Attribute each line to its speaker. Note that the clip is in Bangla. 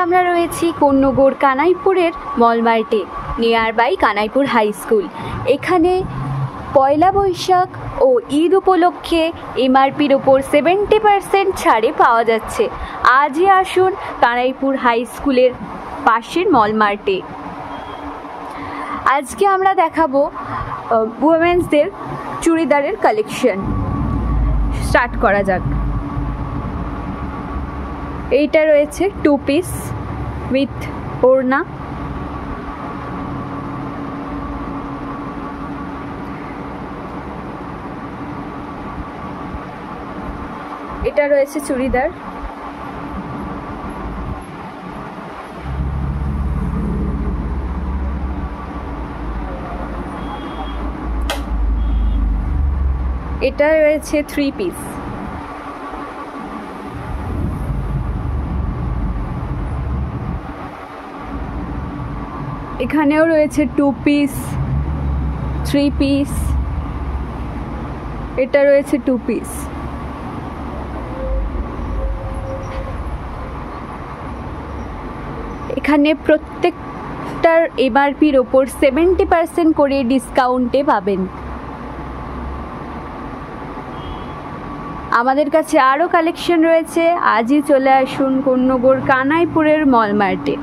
Speaker 1: আমরা রয়েছি কোন্নগর কানাইপুরের মলমার্টে, near by Kanaipur high school. এখানে পয়লা বৈশাখ ও ঈদ উপলক্ষে এমআরপির ওপর 70% ছাড়ে পাওয়া যাচ্ছে। আজই আসুন কানাইপুর হাই স্কুলের পাশের মলমার্টে। আজকে আমরা দেখাবো উইমেন্সদের চুড়িদারের কালেকশন। স্টার্ট করা যাক। এইটা রয়েছে 2 পিস উইথ ওড়না। এটা রয়েছে চুড়িদার। এটা রয়েছে 3 পিস। এখানেও রয়েছে 2 পিস, 3 পিস। এটা রয়েছে 2 পিস। এখানে প্রত্যেকটার এমআরপির ওপর 70% করে ডিসকাউন্টে পাবেন। আমাদের কাছে আরও কালেকশন রয়েছে। আজই চলে আসুন কোন্নগর কানাইপুরের মলমার্টে।